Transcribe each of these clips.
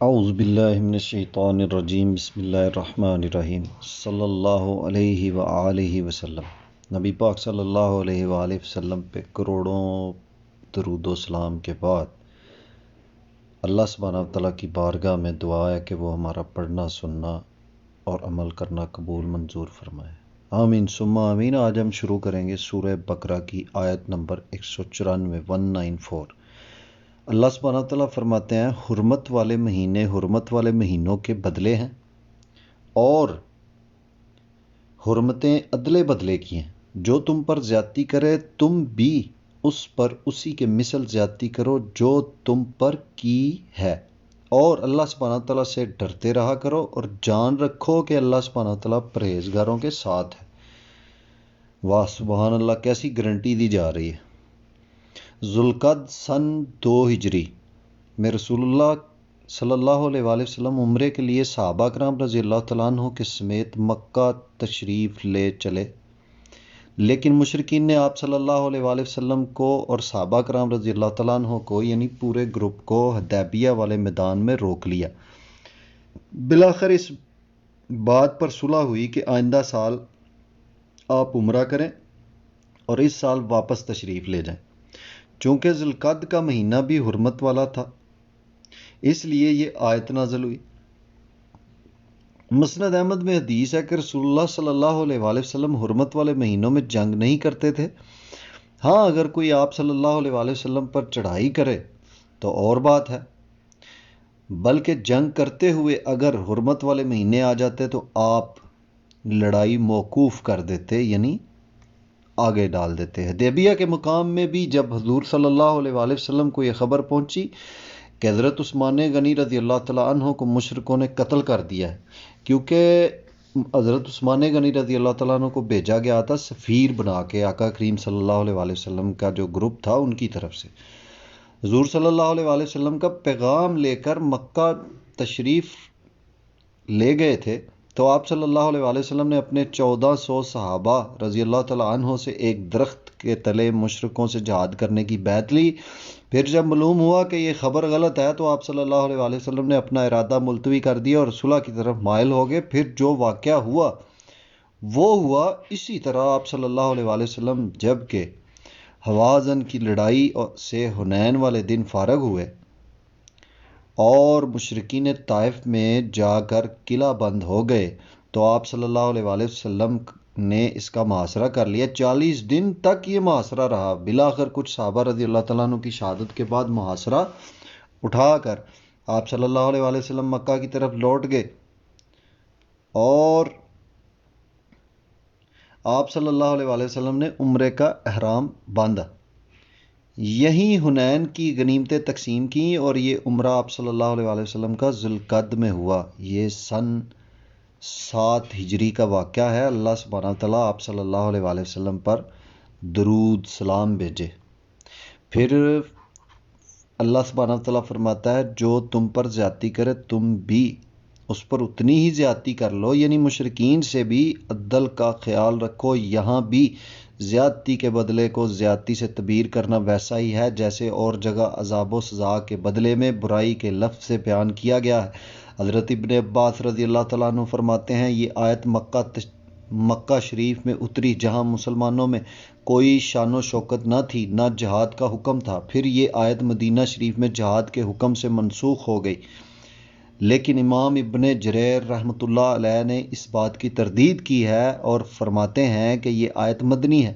اعوذ باللہ من الشیطان الرجیم بسم اللہ الرحمن الرحیم صلی اللہ علیہ وآلہ وسلم۔ نبی پاک صلی اللہ علیہ وآلہ وسلم پہ کروڑوں درود و سلام کے بعد اللہ سبحانہ وتعالیٰ کی بارگاہ میں دعا ہے کہ وہ ہمارا پڑھنا سننا اور عمل کرنا قبول منظور فرمائے، آمین ثم آمین۔ آج ہم شروع کریں گے سورہ بقرہ کی آیت نمبر 194 194۔ اللہ سبحانہ وتعالیٰ فرماتے ہیں، حرمت والے مہینے حرمت والے مہینوں کے بدلے ہیں اور حرمتیں ادلے بدلے کی ہیں۔ جو تم پر زیادتی کرے تم بھی اس پر اسی کے مثل زیادتی کرو جو تم پر کی ہے، اور اللہ سبحانہ وتعالیٰ سے ڈرتے رہا کرو اور جان رکھو کہ اللہ سبحانہ وتعالیٰ پرہیزگاروں کے ساتھ ہے۔ واہ سبحان اللہ، کیسی گارنٹی دی جا رہی ہے۔ ذوالقعدہ سن 2 ہجری میں رسول اللہ صلی اللہ علیہ وآلہ وسلم عمرے کے لیے صحابہ کرام رضی اللہ تعالیٰ عنہ کے سمیت مکہ تشریف لے چلے، لیکن مشرکین نے آپ صلی اللہ علیہ وآلہ وسلم کو اور صحابہ کرام رضی اللہ تعالیٰ عنہ کو یعنی پورے گروپ کو حدیبیہ والے میدان میں روک لیا۔ بالآخر اس بات پر صلح ہوئی کہ آئندہ سال آپ عمرہ کریں اور اس سال واپس تشریف لے جائیں۔ چونکہ ذوالقعدہ کا مہینہ بھی حرمت والا تھا اس لیے یہ آیت نازل ہوئی۔ مسند احمد میں حدیث ہے کہ رسول اللہ صلی اللہ علیہ وآلہ وسلم حرمت والے مہینوں میں جنگ نہیں کرتے تھے۔ ہاں اگر کوئی آپ صلی اللہ علیہ وآلہ وسلم پر چڑھائی کرے تو اور بات ہے، بلکہ جنگ کرتے ہوئے اگر حرمت والے مہینے آ جاتے تو آپ لڑائی موقوف کر دیتے، یعنی آگے ڈال دیتے۔ حدیبیہ کے مقام میں بھی جب حضور صلی اللہ علیہ وآلہ وسلم کو یہ خبر پہنچی کہ حضرت عثمان غنی رضی اللہ تعالیٰ عنہ کو مشرکوں نے قتل کر دیا ہے، کیونکہ حضرت عثمان غنی رضی اللہ تعالیٰ عنہ کو بھیجا گیا تھا سفیر بنا کے آقا کریم صلی اللہ علیہ وآلہ وسلم کا جو گروپ تھا ان کی طرف سے، حضور صلی اللہ علیہ وآلہ وسلم کا پیغام لے کر مکہ تشریف لے گئے تھے، تو آپ صلی اللہ علیہ وآلہ وسلم نے اپنے 1400 صحابہ رضی اللہ تعالیٰ عنہ سے ایک درخت کے تلے مشرکوں سے جہاد کرنے کی بیعت لی۔ پھر جب معلوم ہوا کہ یہ خبر غلط ہے تو آپ صلی اللہ علیہ وآلہ وسلم نے اپنا ارادہ ملتوی کر دیا اور صلح کی طرف مائل ہو گئے۔ پھر جو واقعہ ہوا وہ ہوا اسی طرح۔ آپ صلی اللہ علیہ وآلہ وسلم جب کہ حوازن کی لڑائی سے حنین والے دن فارغ ہوئے اور مشرکین طائف میں جا کر قلعہ بند ہو گئے تو آپ صلی اللہ علیہ وآلہ وسلم نے اس کا محاصرہ کر لیا۔ 40 دن تک یہ محاصرہ رہا۔ بالآخر کچھ صحابہ رضی اللہ تعالیٰ عنہ کی شہادت کے بعد محاصرہ اٹھا کر آپ صلی اللہ علیہ وآلہ وسلم مکہ کی طرف لوٹ گئے اور آپ صلی اللہ علیہ وآلہ وسلم نے عمرے کا احرام باندھا۔ یہی حنین کی غنیمتیں تقسیم کیں اور یہ عمرہ آپ صلی اللہ علیہ وآلہ وسلم کا ذوالقعدہ میں ہوا۔ یہ سن 7 ہجری کا واقعہ ہے۔ اللہ سبحانہ وتعالیٰ آپ صلی اللہ علیہ وآلہ وسلم پر درود سلام بھیجے۔ پھر اللہ سبحانہ وتعالیٰ فرماتا ہے، جو تم پر زیادتی کرے تم بھی اس پر اتنی ہی زیادتی کر لو، یعنی مشرکین سے بھی عدل کا خیال رکھو۔ یہاں بھی زیادتی کے بدلے کو زیادتی سے تعبیر کرنا ویسا ہی ہے جیسے اور جگہ عذاب و سزا کے بدلے میں برائی کے لفظ سے بیان کیا گیا ہے۔ حضرت ابن عباس رضی اللہ تعالیٰ عنہ فرماتے ہیں، یہ آیت مکہ شریف میں اتری جہاں مسلمانوں میں کوئی شان و شوکت نہ تھی، نہ جہاد کا حکم تھا۔ پھر یہ آیت مدینہ شریف میں جہاد کے حکم سے منسوخ ہو گئی، لیکن امام ابن جریر رحمۃ اللہ علیہ نے اس بات کی تردید کی ہے اور فرماتے ہیں کہ یہ آیت مدنی ہے،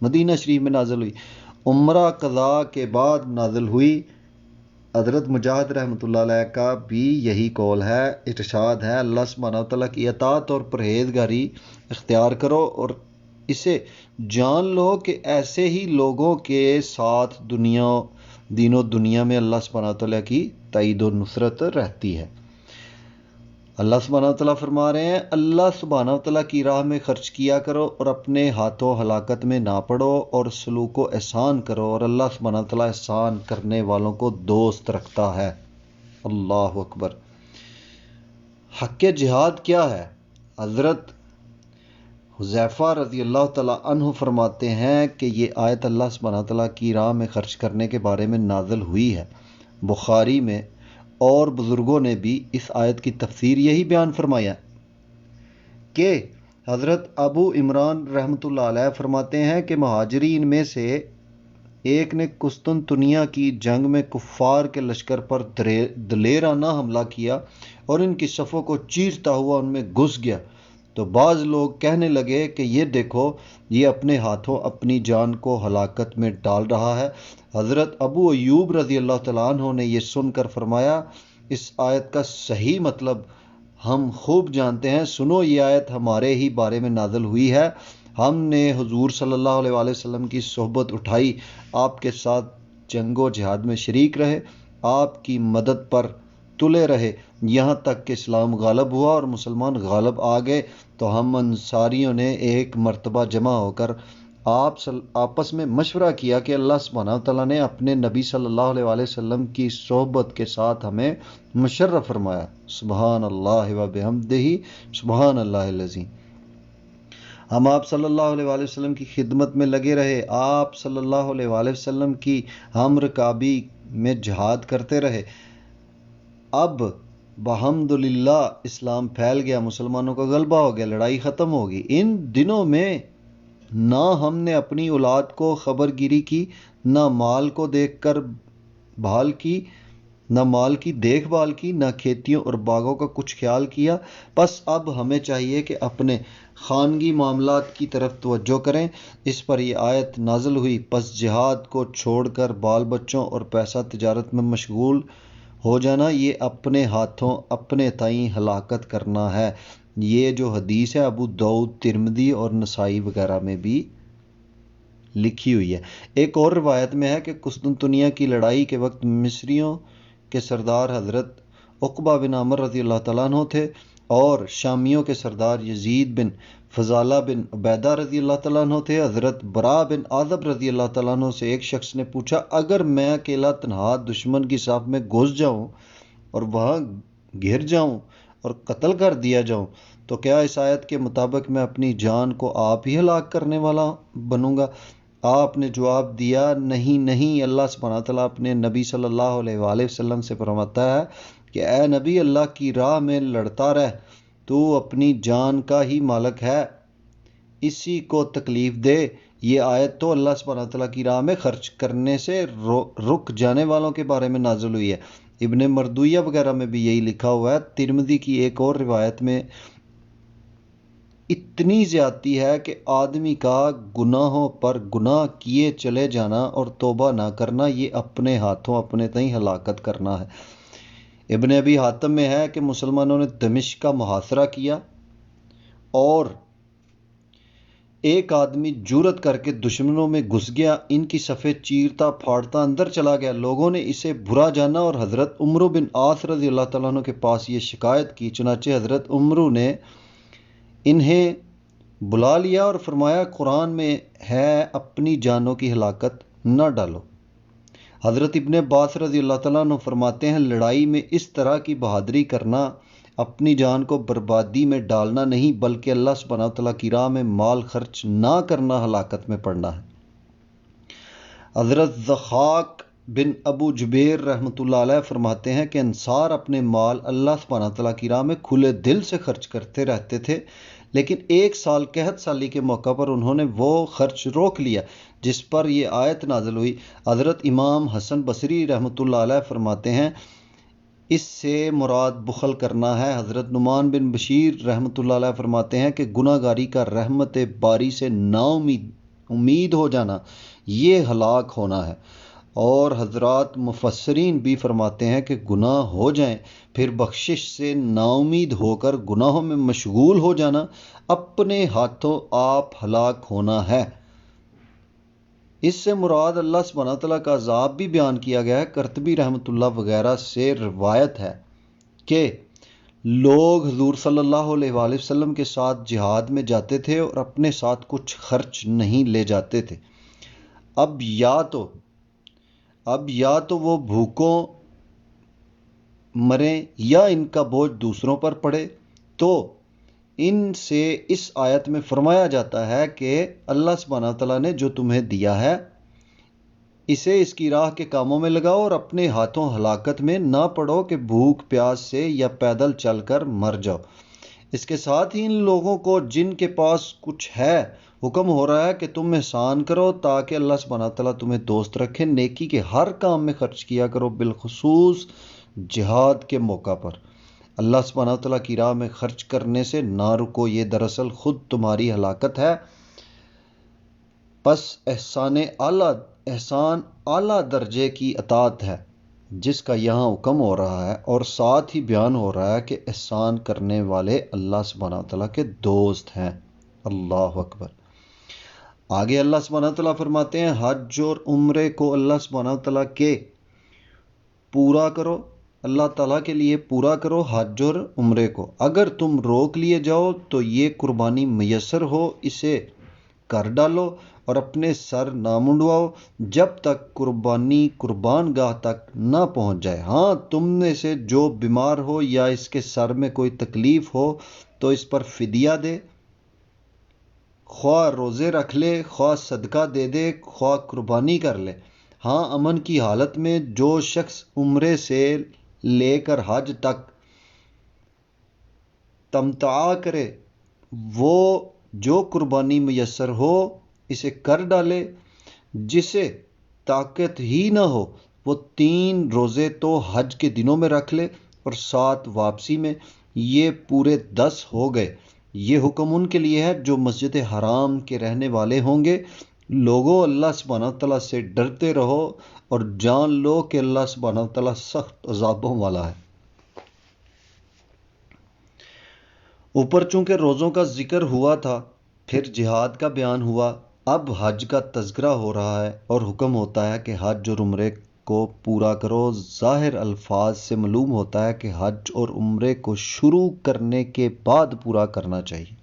مدینہ شریف میں نازل ہوئی، عمرہ قضاء کے بعد نازل ہوئی۔ حضرت مجاہد رحمۃ اللہ علیہ کا بھی یہی قول ہے، ارشاد ہے، اللہ سبحانہ وتعالیٰ کی اطاعت اور پرہیزگاری اختیار کرو اور اسے جان لو کہ ایسے ہی لوگوں کے ساتھ دین و دنیا میں اللہ سبحانہ وتعالیٰ کی تائید و نصرت رہتی ہے۔ اللہ سبحانہ وتعالیٰ فرما رہے ہیں، اللہ سبحانہ وتعالیٰ کی راہ میں خرچ کیا کرو اور اپنے ہاتھوں ہلاکت میں نہ پڑو اور سلوک و احسان کرو، اور اللہ سبحانہ وتعالیٰ احسان کرنے والوں کو دوست رکھتا ہے۔ اللہ اکبر۔ حق جہاد کیا ہے؟ حضرت حذیفہ رضی اللہ تعالیٰ عنہ فرماتے ہیں کہ یہ آیت اللہ سبحانہ وتعالیٰ کی راہ میں خرچ کرنے کے بارے میں نازل ہوئی ہے۔ بخاری میں اور بزرگوں نے بھی اس آیت کی تفسیر یہی بیان فرمایا کہ حضرت ابو عمران رحمۃ اللہ علیہ فرماتے ہیں کہ مہاجرین میں سے ایک نے قسطنطنیہ کی جنگ میں کفار کے لشکر پر دلیرانہ حملہ کیا اور ان کی صفوں کو چیرتا ہوا ان میں گھس گیا، تو بعض لوگ کہنے لگے کہ یہ دیکھو، یہ اپنے ہاتھوں اپنی جان کو ہلاکت میں ڈال رہا ہے۔ حضرت ابو ایوب رضی اللہ تعالیٰ عنہ نے یہ سن کر فرمایا، اس آیت کا صحیح مطلب ہم خوب جانتے ہیں، سنو یہ آیت ہمارے ہی بارے میں نازل ہوئی ہے، ہم نے حضور صلی اللہ علیہ وآلہ وسلم کی صحبت اٹھائی، آپ کے ساتھ جنگ و جہاد میں شریک رہے، آپ کی مدد پر تلے رہے، یہاں تک کہ اسلام غالب ہوا اور مسلمان غالب آ گئے، تو ہم انصاریوں نے ایک مرتبہ جمع ہو کر آپس میں مشورہ کیا کہ اللہ سبحانہ وتعالیٰ نے اپنے نبی صلی اللہ علیہ وآلہ وسلم کی صحبت کے ساتھ ہمیں مشرف فرمایا۔ سبحان اللہ و بحمدہ، سبحان اللہ العظیم۔ ہم آپ صلی اللہ علیہ وآلہ وسلم کی خدمت میں لگے رہے، آپ صلی اللہ علیہ وآلہ وسلم کی ہم رکابی میں جہاد کرتے رہے۔ اب بحمدللہ اسلام پھیل گیا، مسلمانوں کا غلبہ ہو گیا، لڑائی ختم ہوگی۔ ان دنوں میں نہ ہم نے اپنی اولاد کو خبر گیری کی، نہ مال کو دیکھ کر بھال کی، نہ مال کی دیکھ بھال کی، نہ کھیتیوں اور باغوں کا کچھ خیال کیا۔ بس اب ہمیں چاہیے کہ اپنے خانگی معاملات کی طرف توجہ کریں۔ اس پر یہ آیت نازل ہوئی، پس جہاد کو چھوڑ کر بال بچوں اور پیسہ تجارت میں مشغول ہو جانا، یہ اپنے ہاتھوں اپنے تئیں ہلاکت کرنا ہے۔ یہ جو حدیث ہے ابو داؤد، ترمذی اور نسائی وغیرہ میں بھی لکھی ہوئی ہے۔ ایک اور روایت میں ہے کہ قسطنطنیہ کی لڑائی کے وقت مصریوں کے سردار حضرت عقبہ بن عامر رضی اللہ تعالیٰ عنہ تھے، اور شامیوں کے سردار یزید بن فضالہ بن عبیدہ رضی اللہ تعالیٰ عنہ تھے۔ حضرت برا بن عازب رضی اللہ تعالیٰ عنہ سے ایک شخص نے پوچھا، اگر میں اکیلا تنہا دشمن کی صف میں گھس جاؤں اور وہاں گر جاؤں اور قتل کر دیا جاؤں تو کیا اس آیت کے مطابق میں اپنی جان کو آپ ہی ہلاک کرنے والا بنوں گا؟ آپ نے جواب دیا، نہیں نہیں، اللہ سبحانہ تعالیٰ اپنے نبی صلی اللہ علیہ وآلہ وسلم سے فرماتا ہے کہ اے نبی، اللہ کی راہ میں لڑتا رہ، تو اپنی جان کا ہی مالک ہے، اسی کو تکلیف دے۔ یہ آیت تو اللہ سبحانہ تعالیٰ کی راہ میں خرچ کرنے سے رک جانے والوں کے بارے میں نازل ہوئی ہے۔ ابن مردویہ وغیرہ میں بھی یہی لکھا ہوا ہے۔ ترمذی کی ایک اور روایت میں اتنی زیادتی ہے کہ آدمی کا گناہوں پر گناہ کیے چلے جانا اور توبہ نہ کرنا، یہ اپنے ہاتھوں اپنے تئیں ہلاکت کرنا ہے۔ ابن ابی حاتم میں ہے کہ مسلمانوں نے دمشق کا محاصرہ کیا اور ایک آدمی جرأت کر کے دشمنوں میں گھس گیا، ان کی صفیں چیرتا پھاڑتا اندر چلا گیا۔ لوگوں نے اسے برا جانا اور حضرت عمرو بن عاص رضی اللہ تعالیٰ عنہ کے پاس یہ شکایت کی، چنانچہ حضرت عمرو نے انہیں بلا لیا اور فرمایا، قرآن میں ہے اپنی جانوں کی ہلاکت نہ ڈالو۔ حضرت ابن عباس رضی اللہ تعالیٰ عنہ فرماتے ہیں، لڑائی میں اس طرح کی بہادری کرنا اپنی جان کو بربادی میں ڈالنا نہیں، بلکہ اللہ سبحانہ وتعالیٰ کی راہ میں مال خرچ نہ کرنا ہلاکت میں پڑنا ہے۔ حضرت ضحاک بن ابو جبیر رحمۃ اللہ علیہ فرماتے ہیں کہ انصار اپنے مال اللہ سبحانہ تعالیٰ کی راہ میں کھلے دل سے خرچ کرتے رہتے تھے، لیکن ایک سال قحط سالی کے موقع پر انہوں نے وہ خرچ روک لیا، جس پر یہ آیت نازل ہوئی۔ حضرت امام حسن بصری رحمۃ اللہ علیہ فرماتے ہیں، اس سے مراد بخل کرنا ہے۔ حضرت نعمان بن بشیر رحمۃ اللہ علیہ فرماتے ہیں کہ گناہ گاری کا رحمت باری سے نا امید ہو جانا یہ ہلاک ہونا ہے، اور حضرات مفسرین بھی فرماتے ہیں کہ گناہ ہو جائیں پھر بخشش سے نا امید ہو کر گناہوں میں مشغول ہو جانا اپنے ہاتھوں آپ ہلاک ہونا ہے۔ اس سے مراد اللہ سبحانہ تعالیٰ کا عذاب بھی بیان کیا گیا ہے۔ قرطبی رحمۃ اللہ وغیرہ سے روایت ہے کہ لوگ حضور صلی اللہ علیہ وآلہ وسلم کے ساتھ جہاد میں جاتے تھے اور اپنے ساتھ کچھ خرچ نہیں لے جاتے تھے۔ اب یا تو وہ بھوکوں مریں یا ان کا بوجھ دوسروں پر پڑے، تو ان سے اس آیت میں فرمایا جاتا ہے کہ اللہ سبحانہ تعالیٰ نے جو تمہیں دیا ہے اسے اس کی راہ کے کاموں میں لگاؤ اور اپنے ہاتھوں ہلاکت میں نہ پڑو کہ بھوک پیاس سے یا پیدل چل کر مر جاؤ۔ اس کے ساتھ ہی ان لوگوں کو جن کے پاس کچھ ہے حکم ہو رہا ہے کہ تم احسان کرو تاکہ اللہ سبحانہ تعالیٰ تمہیں دوست رکھے، نیکی کے ہر کام میں خرچ کیا کرو، بالخصوص جہاد کے موقع پر۔ اللہ سبحانہ تعالیٰ کی راہ میں خرچ کرنے سے نہ رکو، یہ دراصل خود تمہاری ہلاکت ہے۔ پس احسان اعلیٰ درجے کی اطاعت ہے جس کا یہاں حکم ہو رہا ہے، اور ساتھ ہی بیان ہو رہا ہے کہ احسان کرنے والے اللہ سبحانہ تعالیٰ کے دوست ہیں۔ اللہ اکبر۔ آگے اللہ سبحانہ تعالیٰ فرماتے ہیں حج اور عمرے کو اللہ سبحانہ تعالیٰ کے پورا کرو، اللہ تعالیٰ کے لیے پورا کرو حج اور عمرے کو۔ اگر تم روک لیے جاؤ تو یہ قربانی میسر ہو اسے کر ڈالو اور اپنے سر نہ منڈواؤ جب تک قربانی قربان گاہ تک نہ پہنچ جائے۔ ہاں، تم میں سے جو بیمار ہو یا اس کے سر میں کوئی تکلیف ہو تو اس پر فدیہ دے، خواہ روزے رکھ لے، خواہ صدقہ دے دے، خواہ قربانی کر لے۔ ہاں، امن کی حالت میں جو شخص عمرے سے لے کر حج تک تمتع کرے وہ جو قربانی میسر ہو اسے کر ڈالے۔ جسے طاقت ہی نہ ہو وہ 3 روزے تو حج کے دنوں میں رکھ لے اور 7 واپسی میں، یہ پورے 10 ہو گئے۔ یہ حکم ان کے لیے ہے جو مسجد حرام کے رہنے والے ہوں گے۔ لوگوں، اللہ سبحانہ تعالیٰ سے ڈرتے رہو اور جان لو کہ اللہ سبحانہ تعالیٰ سخت عذابوں والا ہے۔ اوپر چونکہ روزوں کا ذکر ہوا تھا، پھر جہاد کا بیان ہوا، اب حج کا تذکرہ ہو رہا ہے اور حکم ہوتا ہے کہ حج اور عمرے کو پورا کرو۔ ظاہر الفاظ سے معلوم ہوتا ہے کہ حج اور عمرے کو شروع کرنے کے بعد پورا کرنا چاہیے۔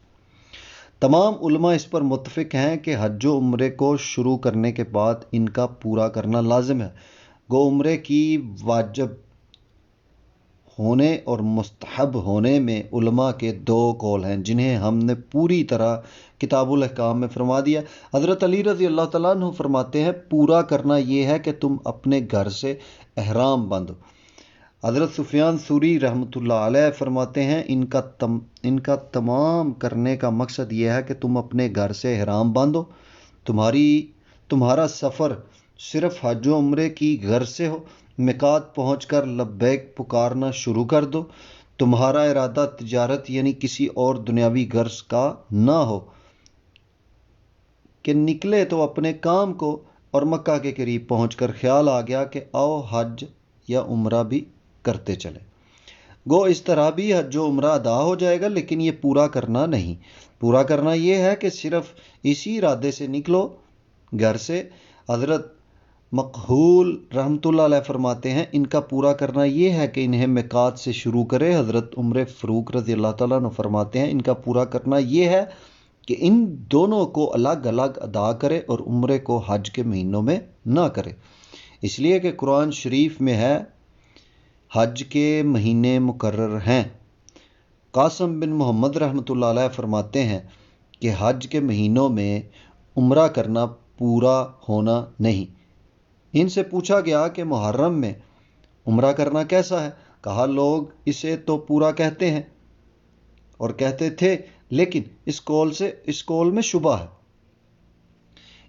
تمام علماء اس پر متفق ہیں کہ حج و عمرے کو شروع کرنے کے بعد ان کا پورا کرنا لازم ہے۔ گو عمرے کی واجب ہونے اور مستحب ہونے میں علماء کے 2 قول ہیں جنہیں ہم نے پوری طرح کتاب الاحکام میں فرما دیا۔ حضرت علی رضی اللہ تعالیٰ عنہ فرماتے ہیں پورا کرنا یہ ہے کہ تم اپنے گھر سے احرام باندھو۔ حضرت سفیان ثوری رحمۃ اللہ علیہ فرماتے ہیں ان کا تمام کرنے کا مقصد یہ ہے کہ تم اپنے گھر سے احرام باندھو، تمہارا سفر صرف حج و عمرے کی غرض سے ہو، میقات پہنچ کر لبیک پکارنا شروع کر دو، تمہارا ارادہ تجارت یعنی کسی اور دنیاوی غرض کا نہ ہو کہ نکلے تو اپنے کام کو، اور مکہ کے قریب پہنچ کر خیال آ گیا کہ آؤ حج یا عمرہ بھی کرتے چلے۔ گو اس طرح بھی حج و عمرہ ادا ہو جائے گا، لیکن یہ پورا کرنا نہیں۔ پورا کرنا یہ ہے کہ صرف اسی ارادے سے نکلو گھر سے۔ حضرت مقہول رحمۃ اللہ علیہ فرماتے ہیں ان کا پورا کرنا یہ ہے کہ انہیں میقات سے شروع کرے۔ حضرت عمر فاروق رضی اللہ تعالیٰ عنہ فرماتے ہیں ان کا پورا کرنا یہ ہے کہ ان دونوں کو الگ الگ ادا کرے اور عمرے کو حج کے مہینوں میں نہ کرے، اس لیے کہ قرآن شریف میں ہے حج کے مہینے مقرر ہیں۔ قاسم بن محمد رحمۃ اللہ علیہ فرماتے ہیں کہ حج کے مہینوں میں عمرہ کرنا پورا ہونا نہیں۔ ان سے پوچھا گیا کہ محرم میں عمرہ کرنا کیسا ہے؟ کہا لوگ اسے تو پورا کہتے ہیں اور کہتے تھے، لیکن اس قول میں شبہ ہے۔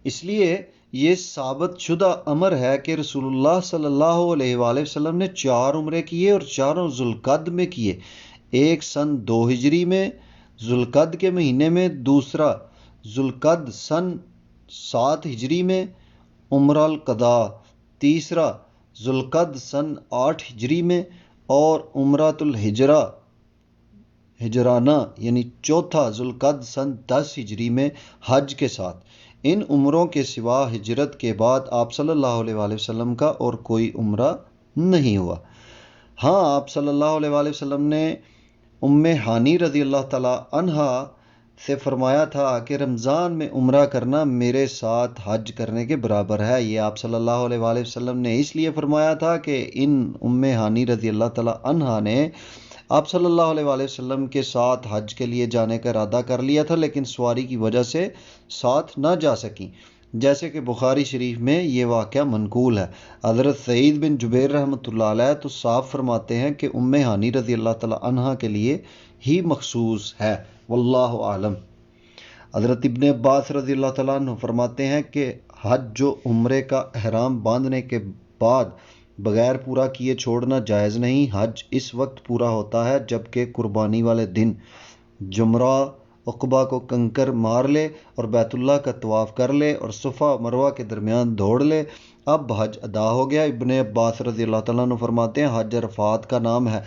اس لیے یہ ثابت شدہ امر ہے کہ رسول اللہ صلی اللہ علیہ وآلہ وسلم نے 4 عمرے کیے اور چاروں ذوالقعد میں کیے، ایک سن 2 ہجری میں ذوالقعد کے مہینے میں، دوسرا ذوالقعد سن 7 ہجری میں عمرہ القضاء، تیسرا ذوالقعد سن 8 ہجری میں اور عمرۃ ہجرانہ یعنی چوتھا ذوالقعد سن 10 ہجری میں حج کے ساتھ۔ ان عمروں کے سوا ہجرت کے بعد آپ صلی اللہ علیہ وآلہ وسلم کا اور کوئی عمرہ نہیں ہوا۔ ہاں، آپ صلی اللہ علیہ وآلہ وسلم نے ام ہانی رضی اللہ تعالیٰ عنہا سے فرمایا تھا کہ رمضان میں عمرہ کرنا میرے ساتھ حج کرنے کے برابر ہے۔ یہ آپ صلی اللہ علیہ وآلہ وسلم نے اس لیے فرمایا تھا کہ ان ام ہانی رضی اللہ تعالیٰ عنہا نے آپ صلی اللہ علیہ وآلہ وسلم کے ساتھ حج کے لیے جانے کا ارادہ کر لیا تھا، لیکن سواری کی وجہ سے ساتھ نہ جا سکیں۔ جیسے کہ بخاری شریف میں یہ واقعہ منقول ہے۔ حضرت سعید بن جبیر رحمۃ اللہ علیہ تو صاف فرماتے ہیں کہ ام ہانی رضی اللہ تعالی عنہا کے لیے ہی مخصوص ہے، واللہ عالم۔ حضرت ابن عباس رضی اللہ تعالیٰ عنہ فرماتے ہیں کہ حج و عمرے کا احرام باندھنے کے بعد بغیر پورا کیے چھوڑنا جائز نہیں۔ حج اس وقت پورا ہوتا ہے جبکہ قربانی والے دن جمرہ عقبہ کو کنکر مار لے اور بیت اللہ کا طواف کر لے اور صفا مروہ کے درمیان دوڑ لے، اب حج ادا ہو گیا۔ ابن عباس رضی اللہ تعالیٰ عنہ فرماتے ہیں حج عرفات کا نام ہے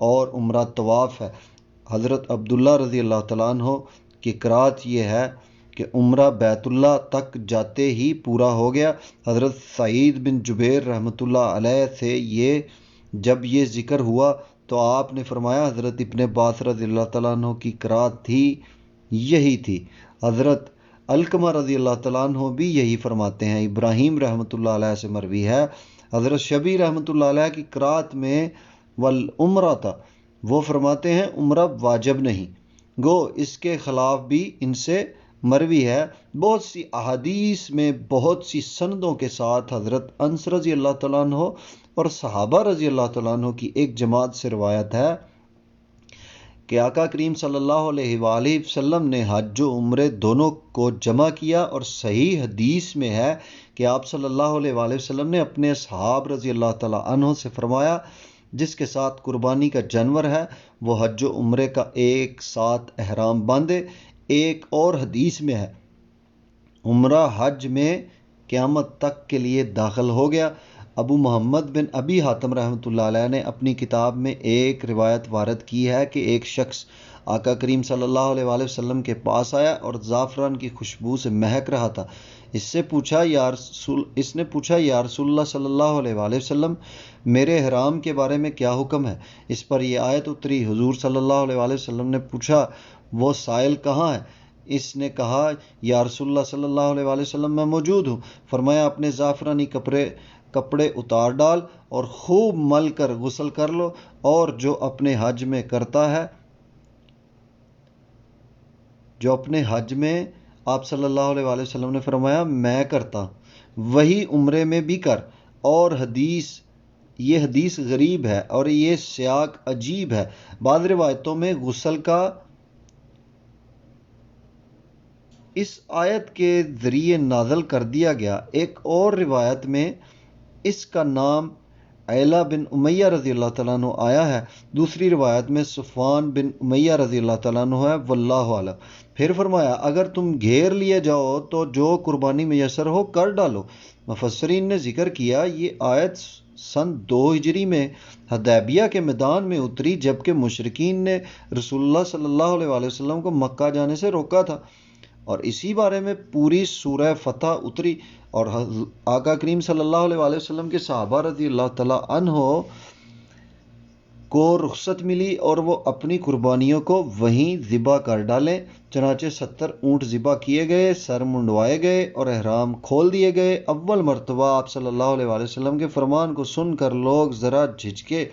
اور عمرہ طواف ہے۔ حضرت عبداللہ رضی اللہ تعالیٰ عنہ کی قرات یہ ہے کہ عمرہ بیت اللہ تک جاتے ہی پورا ہو گیا۔ حضرت سعید بن جبیر رحمۃ اللہ علیہ سے جب یہ ذکر ہوا تو آپ نے فرمایا حضرت ابن عباس رضی اللہ تعالیٰ عنہ کی قرات تھی یہی تھی۔ حضرت علقمہ رضی اللہ تعالیٰ عنہ بھی یہی فرماتے ہیں۔ ابراہیم رحمۃ اللہ علیہ سے مروی ہے حضرت شبی رحمۃ اللہ علیہ کی قرات میں والعمرہ تھا، وہ فرماتے ہیں عمرہ واجب نہیں، گو اس کے خلاف بھی ان سے مروی ہے۔ بہت سی احادیث میں بہت سی سندوں کے ساتھ حضرت انس رضی اللہ تعالیٰ عنہ اور صحابہ رضی اللہ تعالیٰ عنہ کی ایک جماعت سے روایت ہے کہ آقا کریم صلی اللہ علیہ وآلہ وسلم نے حج و عمرے دونوں کو جمع کیا، اور صحیح حدیث میں ہے کہ آپ صلی اللہ علیہ وآلہ وسلم نے اپنے اصحاب رضی اللہ تعالیٰ عنہ سے فرمایا جس کے ساتھ قربانی کا جانور ہے وہ حج و عمرے کا ایک ساتھ احرام باندھے۔ ایک اور حدیث میں ہے عمرہ حج میں قیامت تک کے لیے داخل ہو گیا۔ ابو محمد بن ابی حاتم رحمۃ اللہ علیہ نے اپنی کتاب میں ایک روایت وارد کی ہے کہ ایک شخص آقا کریم صلی اللہ علیہ وآلہ وسلم کے پاس آیا اور زعفران کی خوشبو سے مہک رہا تھا۔ اس نے پوچھا یا رسول اللہ صلی اللہ علیہ وآلہ وسلم، میرے احرام کے بارے میں کیا حکم ہے؟ اس پر یہ آیت اتری۔ حضور صلی اللہ علیہ وآلہ وسلم نے پوچھا وہ سائل کہاں ہے؟ اس نے کہا یا رسول اللہ صلی اللہ علیہ وآلہ وسلم میں موجود ہوں۔ فرمایا اپنے زعفرانی کپڑے اتار ڈال اور خوب مل کر غسل کر لو، اور جو اپنے حج میں آپ صلی اللہ علیہ وآلہ وسلم نے فرمایا میں کرتا وہی عمرے میں بھی کر۔ اور یہ حدیث غریب ہے اور یہ سیاق عجیب ہے۔ بعض روایتوں میں غسل کا اس آیت کے ذریعے نازل کر دیا گیا۔ ایک اور روایت میں اس کا نام عیلہ بن امیہ رضی اللہ تعالیٰ عنہ آیا ہے، دوسری روایت میں صفوان بن امیہ رضی اللہ تعالیٰ عنہ ہے، واللہ عالم۔ پھر فرمایا اگر تم گھیر لیے جاؤ تو جو قربانی میسر ہو کر ڈالو۔ مفسرین نے ذکر کیا یہ آیت سن 2 ہجری میں حدیبیہ کے میدان میں اتری جبکہ مشرکین نے رسول اللہ صلی اللہ علیہ وآلہ وسلم کو مکہ جانے سے روکا تھا، اور اسی بارے میں پوری سورہ فتح اتری اور آقا کریم صلی اللہ علیہ وآلہ وسلم کے صحابہ رضی اللہ تعالیٰ عنہ کو رخصت ملی اور وہ اپنی قربانیوں کو وہیں ذبح کر ڈالیں۔ چنانچہ 70 اونٹ ذبح کیے گئے، سر منڈوائے گئے اور احرام کھول دیے گئے۔ اول مرتبہ آپ صلی اللہ علیہ وآلہ وسلم کے فرمان کو سن کر لوگ ذرا جھجکے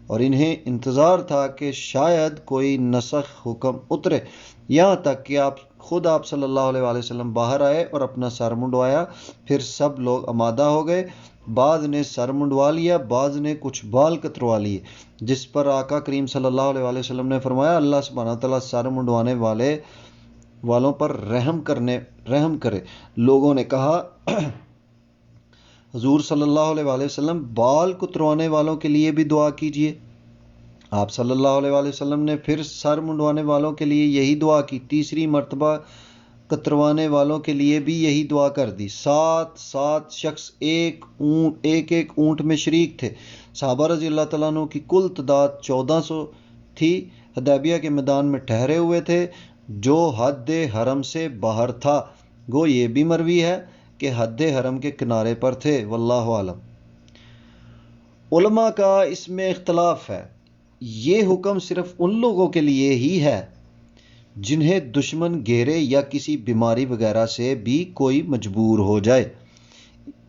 اور انہیں انتظار تھا کہ شاید کوئی نسخ حکم اترے، یہاں تک کہ آپ صلی اللہ علیہ وآلہ وسلم باہر آئے اور اپنا سر منڈوایا۔ پھر سب لوگ آمادہ ہو گئے، بعض نے سر منڈوا لیا، بعض نے کچھ بال کتروا لیے، جس پر آقا کریم صلی اللہ علیہ وآلہ وسلم نے فرمایا اللہ سبحانہ تعالیٰ سر منڈوانے والوں پر رحم کرے۔ لوگوں نے کہا حضور صلی اللہ علیہ وآلہ وسلم بال کتروانے والوں کے لیے بھی دعا کیجیے۔ آپ صلی اللہ علیہ وآلہ وسلم نے پھر سر منڈوانے والوں کے لیے یہی دعا کی، تیسری مرتبہ کتروانے والوں کے لیے بھی یہی دعا کر دی۔ 7 شخص ایک اونٹ میں شریک تھے۔ صحابہ رضی اللہ تعالیٰ عنہ کی کل تعداد 1400 تھی۔ حدیبیہ کے میدان میں ٹھہرے ہوئے تھے جو حد حرم سے باہر تھا، گو یہ بھی مروی ہے کہ حد حرم کے کنارے پر تھے، واللہ عالم۔ علماء کا اس میں اختلاف ہے، یہ حکم صرف ان لوگوں کے لیے ہی ہے جنہیں دشمن گھیرے یا کسی بیماری وغیرہ سے بھی کوئی مجبور ہو جائے،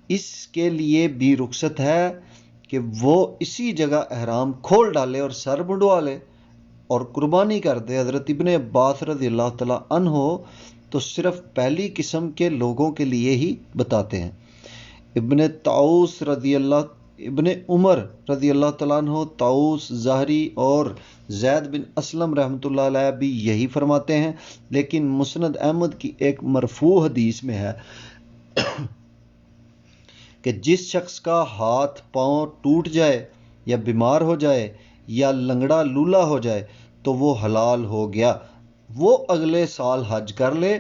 اس کے لیے بھی رخصت ہے کہ وہ اسی جگہ احرام کھول ڈالے اور سر منڈوا لے اور قربانی کر دے۔ حضرت ابن عباس رضی اللہ تعالیٰ عنہ تو صرف پہلی قسم کے لوگوں کے لیے ہی بتاتے ہیں۔ ابن عمر رضی اللہ تعالیٰ عنہ، طاؤس، زہری اور زید بن اسلم رحمۃ اللہ علیہ بھی یہی فرماتے ہیں، لیکن مسند احمد کی ایک مرفوع حدیث میں ہے کہ جس شخص کا ہاتھ پاؤں ٹوٹ جائے یا بیمار ہو جائے یا لنگڑا لولا ہو جائے تو وہ حلال ہو گیا، وہ اگلے سال حج کر لے۔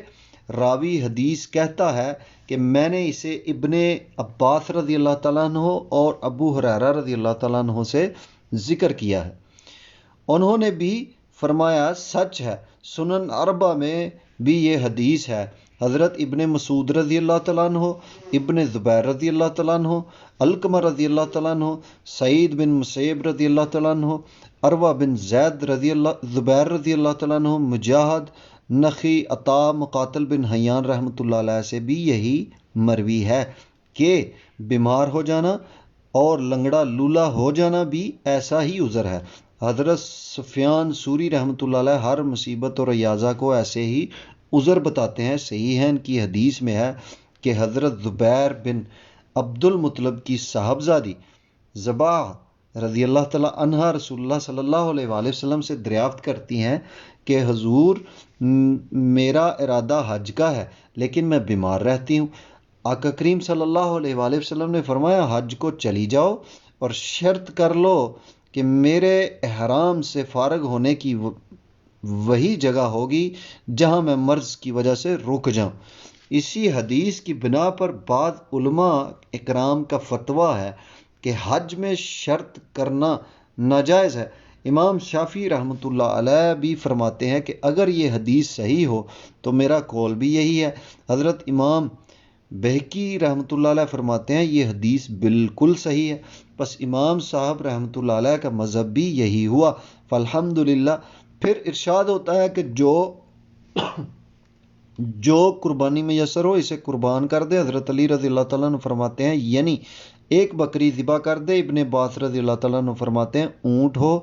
راوی حدیث کہتا ہے کہ میں نے اسے ابن عباس رضی اللہ تعالیٰ عنہ اور ابو ہریرہ رضی اللہ تعالیٰ عنہ سے ذکر کیا ہے، انہوں نے بھی فرمایا سچ ہے۔ سنن اربع میں بھی یہ حدیث ہے۔ حضرت ابن مسعود رضی اللہ تعالیٰ عنہ، ابن زبیر رضی اللہ تعالیٰ عنہ، علقمہ رضی اللہ تعالیٰ عنہ، سعید بن مسیب رضی اللہ تعالیٰ عنہ، عروہ بن زید زبیر رضی اللہ تعالیٰ عنہ، مجاہد، نخی، عطا، مقاتل بن حیان رحمۃ اللہ علیہ سے بھی یہی مروی ہے کہ بیمار ہو جانا اور لنگڑا لولا ہو جانا بھی ایسا ہی عذر ہے۔ حضرت سفیان ثوری رحمۃ اللہ علیہ ہر مصیبت اور ریاضہ کو ایسے ہی عذر بتاتے ہیں۔ صحیح ہے، ان کی حدیث میں ہے کہ حضرت زبیر بن عبد المطلب کی صاحبزادی زباح رضی اللہ تعالیٰ عنہ رسول اللہ صلی اللہ علیہ وآلہ وسلم سے دریافت کرتی ہیں کہ حضور میرا ارادہ حج کا ہے لیکن میں بیمار رہتی ہوں۔ آقا کریم صلی اللہ علیہ وآلہ وسلم نے فرمایا حج کو چلی جاؤ اور شرط کر لو کہ میرے احرام سے فارغ ہونے کی وہی جگہ ہوگی جہاں میں مرض کی وجہ سے رک جاؤں۔ اسی حدیث کی بنا پر بعض علماء اکرام کا فتویٰ ہے کہ حج میں شرط کرنا ناجائز ہے۔ امام شافعی رحمۃ اللہ علیہ بھی فرماتے ہیں کہ اگر یہ حدیث صحیح ہو تو میرا قول بھی یہی ہے۔ حضرت امام بہقی رحمۃ اللہ علیہ فرماتے ہیں یہ حدیث بالکل صحیح ہے۔ بس امام صاحب رحمۃ اللہ علیہ کا مذہب بھی یہی ہوا، فالحمدللہ۔ پھر ارشاد ہوتا ہے کہ جو قربانی میسر ہو اسے قربان کر دے۔ حضرت علی رضی اللہ تعالیٰ عنہ فرماتے ہیں یعنی ایک بکری ذبح کر دے۔ ابن عباس رضی اللہ تعالیٰ عنہ فرماتے ہیں اونٹ ہو،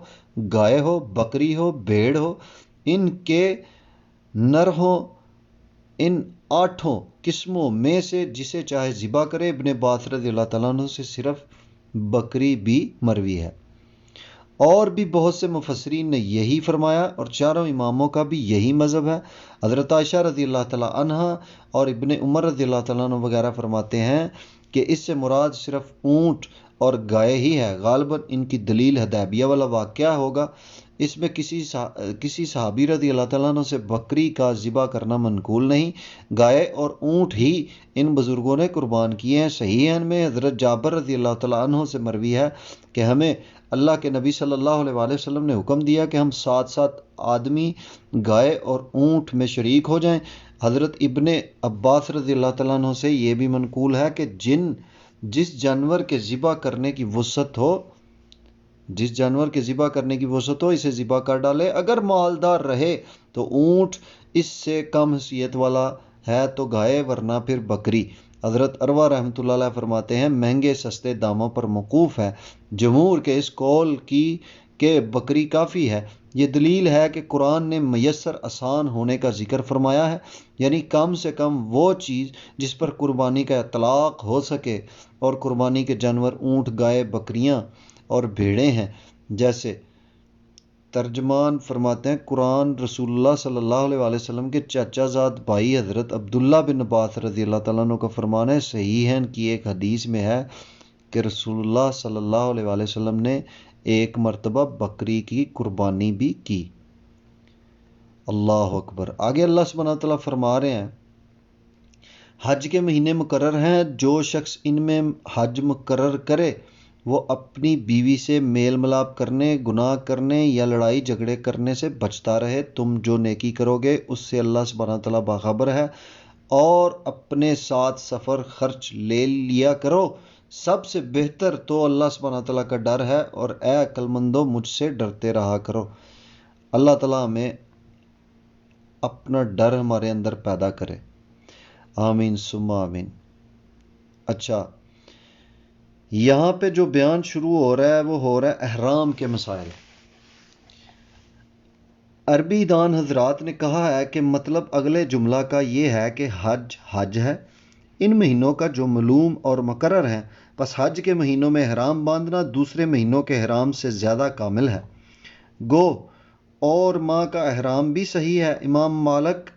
گائے ہو، بکری ہو، بھیڑ ہو، ان کے نر ہو، ان 8 قسموں میں سے جسے چاہے ذبح کرے۔ ابن عباس رضی اللہ تعالیٰ عنہ سے صرف بکری بھی مروی ہے۔ اور بھی بہت سے مفسرین نے یہی فرمایا اور چاروں اماموں کا بھی یہی مذہب ہے۔ حضرت عائشہ رضی اللہ تعالیٰ عنہ اور ابن عمر رضی اللہ تعالیٰ عنہ وغیرہ فرماتے ہیں کہ اس سے مراد صرف اونٹ اور گائے ہی ہے۔ غالباً ان کی دلیل حدیبیہ والا واقعہ ہوگا۔ اس میں کسی صحابی رضی اللہ تعالیٰ عنہ سے بکری کا ذبح کرنا منقول نہیں، گائے اور اونٹ ہی ان بزرگوں نے قربان کیے ہیں۔ صحیح ہے، ان میں حضرت جابر رضی اللہ تعالیٰ عنہ سے مروی ہے کہ ہمیں اللہ کے نبی صلی اللہ علیہ وآلہ وسلم نے حکم دیا کہ ہم 7 آدمی گائے اور اونٹ میں شریک ہو جائیں۔ حضرت ابن عباس رضی اللہ تعالیٰ عنہ سے یہ بھی منقول ہے کہ جس جانور کے ذبح کرنے کی وسعت ہو اسے ذبح کر ڈالے۔ اگر مالدار رہے تو اونٹ، اس سے کم حیثیت والا ہے تو گائے، ورنہ پھر بکری۔ حضرت عروہ رحمۃ اللہ علیہ فرماتے ہیں مہنگے سستے داموں پر موقوف ہے جمہور کے اس قول کی کہ بکری کافی ہے۔ یہ دلیل ہے کہ قرآن نے میسر آسان ہونے کا ذکر فرمایا ہے، یعنی کم سے کم وہ چیز جس پر قربانی کا اطلاق ہو سکے، اور قربانی کے جانور اونٹ، گائے، بکریاں اور بھیڑیں ہیں۔ جیسے ترجمان فرماتے ہیں قرآن رسول اللہ صلی اللہ علیہ وآلہ وسلم کے چاچا زاد بھائی حضرت عبداللہ بن عباس رضی اللہ تعالیٰ عنہ کا فرمان ہے۔ صحیح ہے، ان کی ایک حدیث میں ہے کہ رسول اللہ صلی اللہ علیہ وآلہ وسلم نے ایک مرتبہ بکری کی قربانی بھی کی۔ اللہ اکبر۔ آگے اللہ سبحانہ وتعالیٰ فرما رہے ہیں حج کے مہینے مقرر ہیں، جو شخص ان میں حج مقرر کرے وہ اپنی بیوی سے میل ملاپ کرنے، گناہ کرنے یا لڑائی جھگڑے کرنے سے بچتا رہے۔ تم جو نیکی کرو گے اس سے اللہ سبحانہ وتعالیٰ باخبر ہے، اور اپنے ساتھ سفر خرچ لے لیا کرو۔ سب سے بہتر تو اللہ سبحانہ وتعالیٰ کا ڈر ہے، اور اے عقل مندو مجھ سے ڈرتے رہا کرو۔ اللہ تعالیٰ ہمیں اپنا ڈر ہمارے اندر پیدا کرے، آمین ثم آمین۔ اچھا، یہاں پہ جو بیان شروع ہو رہا ہے وہ ہو رہا ہے احرام کے مسائل۔ عربی دان حضرات نے کہا ہے کہ مطلب اگلے جملہ کا یہ ہے کہ حج حج ہے، ان مہینوں کا جو معلوم اور مقرر ہے، پس حج کے مہینوں میں احرام باندھنا دوسرے مہینوں کے احرام سے زیادہ کامل ہے۔ گو اور ماہ کا احرام بھی صحیح ہے۔ امام مالک،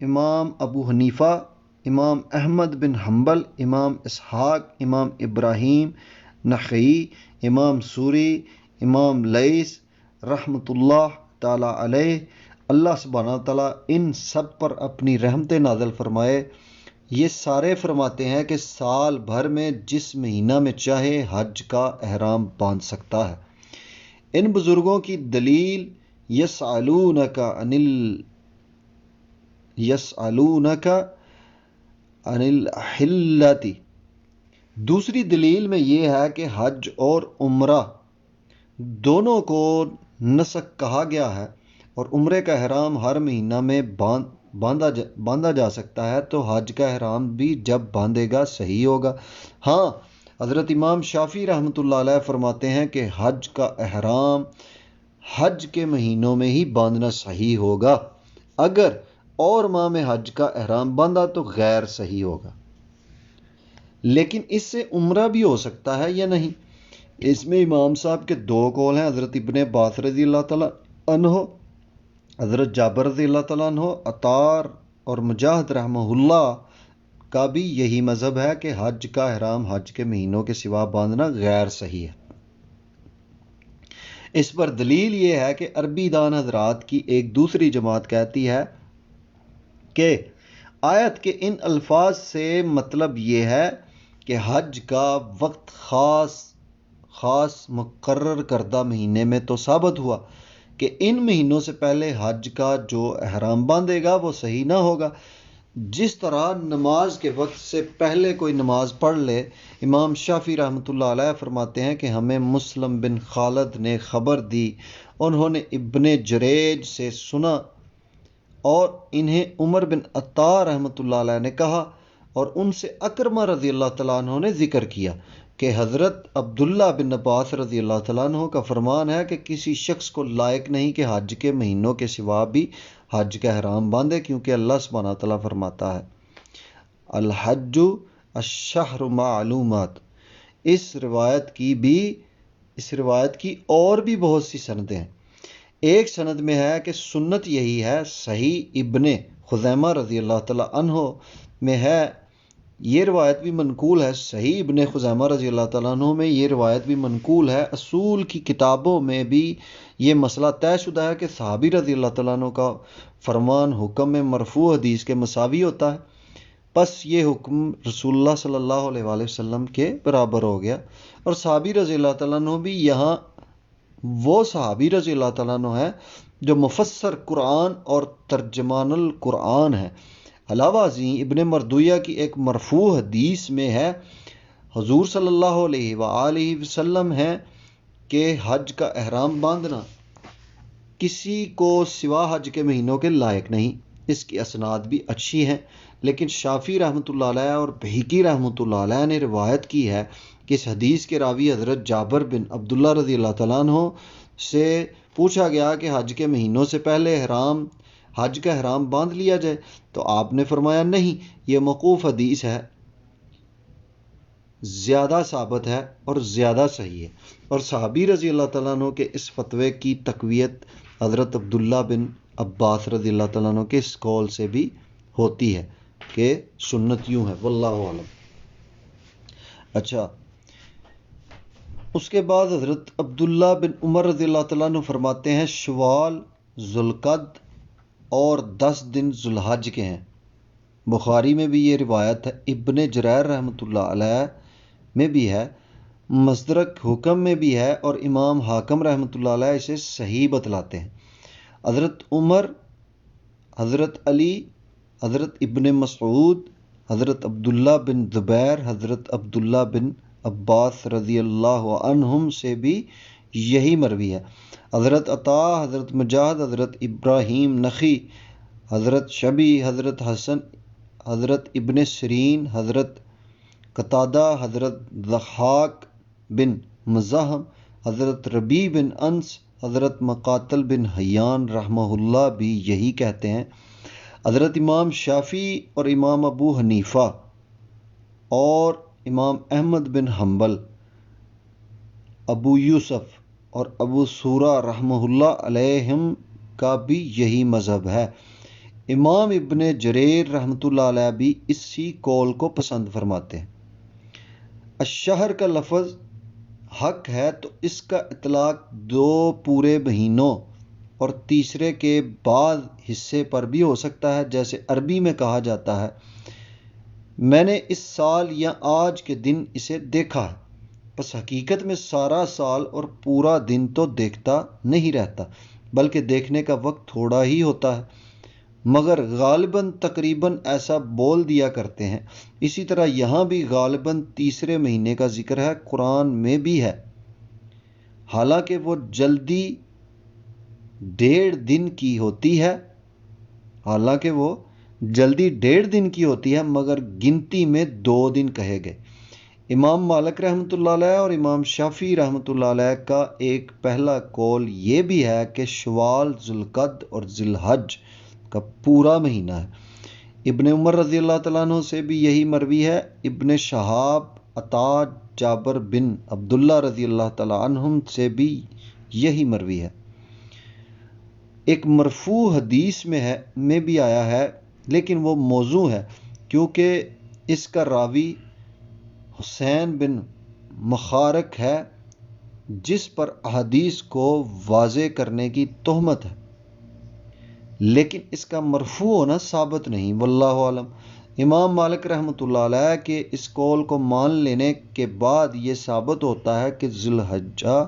امام ابو حنیفہ، امام احمد بن حنبل، امام اسحاق، امام ابراہیم نخعی، امام سوری، امام لیث رحمۃ اللہ تعالی علیہ، اللہ سبحانہ تعالیٰ ان سب پر اپنی رحمت نازل فرمائے، یہ سارے فرماتے ہیں کہ سال بھر میں جس مہینہ میں چاہے حج کا احرام باندھ سکتا ہے۔ ان بزرگوں کی دلیل یسألونک عن الحلۃ، دوسری دلیل میں یہ ہے کہ حج اور عمرہ دونوں کو نسک کہا گیا ہے اور عمرے کا احرام ہر مہینہ میں باندھا جا سکتا ہے، تو حج کا احرام بھی جب باندھے گا صحیح ہوگا۔ ہاں، حضرت امام شافعی رحمۃ اللہ علیہ فرماتے ہیں کہ حج کا احرام حج کے مہینوں میں ہی باندھنا صحیح ہوگا، اگر اور ماہ میں حج کا احرام باندھا تو غیر صحیح ہوگا۔ لیکن اس سے عمرہ بھی ہو سکتا ہے یا نہیں، اس میں امام صاحب کے دو قول ہیں۔ حضرت ابن عباس رضی اللہ تعالیٰ عنہ، حضرت جابر رضی اللہ تعالیٰ عنہ، عطار اور مجاہد رحمہ اللہ کا بھی یہی مذہب ہے کہ حج کا احرام حج کے مہینوں کے سوا باندھنا غیر صحیح ہے۔ اس پر دلیل یہ ہے کہ عربی دان حضرات کی ایک دوسری جماعت کہتی ہے کہ آیت کے ان الفاظ سے مطلب یہ ہے کہ حج کا وقت خاص مقرر کردہ مہینے میں تو ثابت ہوا کہ ان مہینوں سے پہلے حج کا جو احرام باندھے گا وہ صحیح نہ ہوگا۔ جس طرح نماز کے وقت سے پہلے کوئی نماز پڑھ لے، امام شافعی رحمۃ اللہ علیہ فرماتے ہیں کہ ہمیں مسلم بن خالد نے خبر دی، انہوں نے ابن جریج سے سنا اور انہیں عمر بن عطار رحمۃ اللہ علیہ نے کہا، اور ان سے اکرمہ رضی اللہ تعالیٰ عنہ نے ذکر کیا کہ حضرت عبداللہ بن عباس رضی اللہ تعالیٰ عنہ کا فرمان ہے کہ کسی شخص کو لائق نہیں کہ حج کے مہینوں کے سوا بھی حج کا احرام باندھے، کیونکہ اللہ سبحانہ تعالیٰ فرماتا ہے الحج الشہر معلومات۔ اس روایت کی اور بھی بہت سی سندیں ہیں۔ ایک سند میں ہے کہ سنت یہی ہے، صحیح ابن خزیمہ رضی اللہ تعالیٰ عنہ میں ہے، یہ روایت بھی منقول ہے۔ صحیح ابن خزیمہ رضی اللہ تعالیٰ عنہ میں یہ روایت بھی منقول ہے۔ اصول کی کتابوں میں بھی یہ مسئلہ طے شدہ ہے کہ صحابی رضی اللہ تعالیٰ عنہ کا فرمان حکم میں مرفوع حدیث کے مساوی ہوتا ہے، پس یہ حکم رسول اللہ صلی اللہ علیہ وآلہ وسلم کے برابر ہو گیا، اور صحابی رضی اللہ تعالیٰ عنہ بھی یہاں وہ صحابی رضی اللہ تعالیٰ عنہ ہے جو مفسر قرآن اور ترجمان القرآن ہے۔ علاوہ ازیں ابن مردویہ کی ایک مرفوع حدیث میں ہے، حضور صلی اللہ علیہ وآلہ وسلم ہے کہ حج کا احرام باندھنا کسی کو سوا حج کے مہینوں کے لائق نہیں۔ اس کی اسناد بھی اچھی ہیں، لیکن شافعی رحمۃ اللہ علیہ اور بہقی رحمۃ اللہ علیہ نے روایت کی ہے کہ اس حدیث کے راوی حضرت جابر بن عبداللہ رضی اللہ تعالیٰ عنہ سے پوچھا گیا کہ حج کے مہینوں سے پہلے حج کا احرام باندھ لیا جائے، تو آپ نے فرمایا نہیں، یہ موقوف حدیث ہے، زیادہ ثابت ہے اور زیادہ صحیح ہے۔ اور صحابی رضی اللہ تعالیٰ عنہ کے اس فتوے کی تقویت حضرت عبداللہ بن عباس رضی اللہ تعالیٰ عنہ کے اس قول سے بھی ہوتی ہے کہ سنت یوں ہے، واللہ اعلم۔ اچھا، اس کے بعد حضرت عبداللہ بن عمر رضی اللہ تعالیٰ عنہ فرماتے ہیں شوال، ذوالقعد اور 10 دن ذوالحج کے ہیں۔ بخاری میں بھی یہ روایت ہے، ابن جریر رحمۃ اللہ علیہ میں بھی ہے، مصدرک حکم میں بھی ہے، اور امام حاکم رحمۃ اللہ علیہ اسے صحیح بتلاتے ہیں۔ حضرت عمر، حضرت علی، حضرت ابن مسعود، حضرت عبداللہ بن زبیر، حضرت عبداللہ بن عباس رضی اللہ عنہم سے بھی یہی مروی ہے۔ حضرت عطا، حضرت مجاہد، حضرت ابراہیم نخعی، حضرت شبی، حضرت حسن، حضرت ابن سیرین، حضرت قتادہ، حضرت ضحاک بن مزاحم، حضرت ربیع بن انس، حضرت مقاتل بن حیان رحمہ اللہ بھی یہی کہتے ہیں۔ حضرت امام شافعی اور امام ابو حنیفہ اور امام احمد بن حنبل، ابو یوسف اور ابو سورہ رحمہ اللہ علیہم کا بھی یہی مذہب ہے۔ امام ابن جریر رحمۃ اللہ علیہ بھی اسی قول کو پسند فرماتے ہیں۔ الشہر کا لفظ حق ہے تو اس کا اطلاق 2 پورے مہینوں اور تیسرے کے بعض حصے پر بھی ہو سکتا ہے، جیسے عربی میں کہا جاتا ہے میں نے اس سال یا آج کے دن اسے دیکھا ہے، بس حقیقت میں سارا سال اور پورا دن تو دیکھتا نہیں رہتا، بلکہ دیکھنے کا وقت تھوڑا ہی ہوتا ہے، مگر غالباً تقریباً ایسا بول دیا کرتے ہیں۔ اسی طرح یہاں بھی غالباً تیسرے مہینے کا ذکر ہے، قرآن میں بھی ہے، حالانکہ وہ جلدی 1.5 دن کی ہوتی ہے، مگر گنتی میں 2 دن کہے گئے۔ امام مالک رحمۃ اللہ علیہ اور امام شافعی رحمۃ اللہ علیہ کا ایک پہلا قول یہ بھی ہے کہ شوال، ذوالقعدہ اور ذی الحج کا پورا مہینہ ہے۔ ابن عمر رضی اللہ تعالیٰ عنہ سے بھی یہی مروی ہے۔ ابن شہاب، عطا، جابر بن عبداللہ رضی اللہ تعالیٰ عنہم سے بھی یہی مروی ہے۔ ایک مرفوع حدیث میں بھی آیا ہے، لیکن وہ موضوع ہے، کیونکہ اس کا راوی حسین بن مخارق ہے، جس پر احادیث کو واضح کرنے کی تہمت ہے، لیکن اس کا مرفوع ہونا ثابت نہیں، واللہ عالم۔ امام مالک رحمۃ اللہ علیہ کے اس قول کو مان لینے کے بعد یہ ثابت ہوتا ہے کہ ذی الحجہ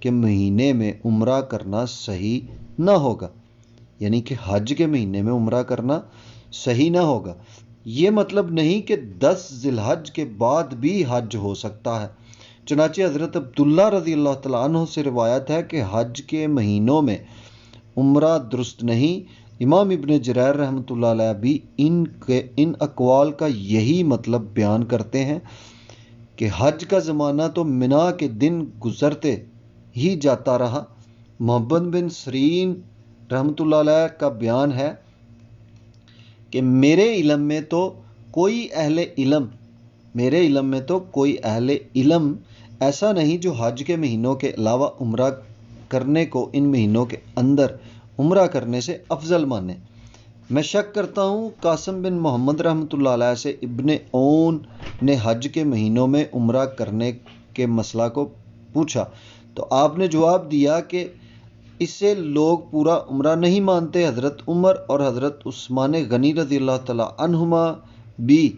کے مہینے میں عمرہ کرنا صحیح نہ ہوگا، یعنی کہ حج کے مہینے میں عمرہ کرنا صحیح نہ ہوگا۔ یہ مطلب نہیں کہ 10 ذی الحج کے بعد بھی حج ہو سکتا ہے، چنانچہ حضرت عبداللہ رضی اللہ تعالیٰ عنہ سے روایت ہے کہ حج کے مہینوں میں عمرہ درست نہیں۔ امام ابن جریر رحمۃ اللہ علیہ بھی ان اقوال کا یہی مطلب بیان کرتے ہیں کہ حج کا زمانہ تو منا کے دن گزرتے ہی جاتا رہا۔ محمد بن سیرین رحمۃ اللہ علیہ کا بیان ہے کہ میرے علم میں تو کوئی اہل علم ایسا نہیں جو حج کے مہینوں کے علاوہ عمرہ کرنے کو ان مہینوں کے اندر عمرہ کرنے سے افضل مانے۔ میں شک کرتا ہوں قاسم بن محمد رحمۃ اللہ علیہ سے ابن اون نے حج کے مہینوں میں عمرہ کرنے کے مسئلہ کو پوچھا تو آپ نے جواب دیا کہ اسے لوگ پورا عمرہ نہیں مانتے۔ حضرت عمر اور حضرت عثمان غنی رضی اللہ تعالیٰ عنہما بھی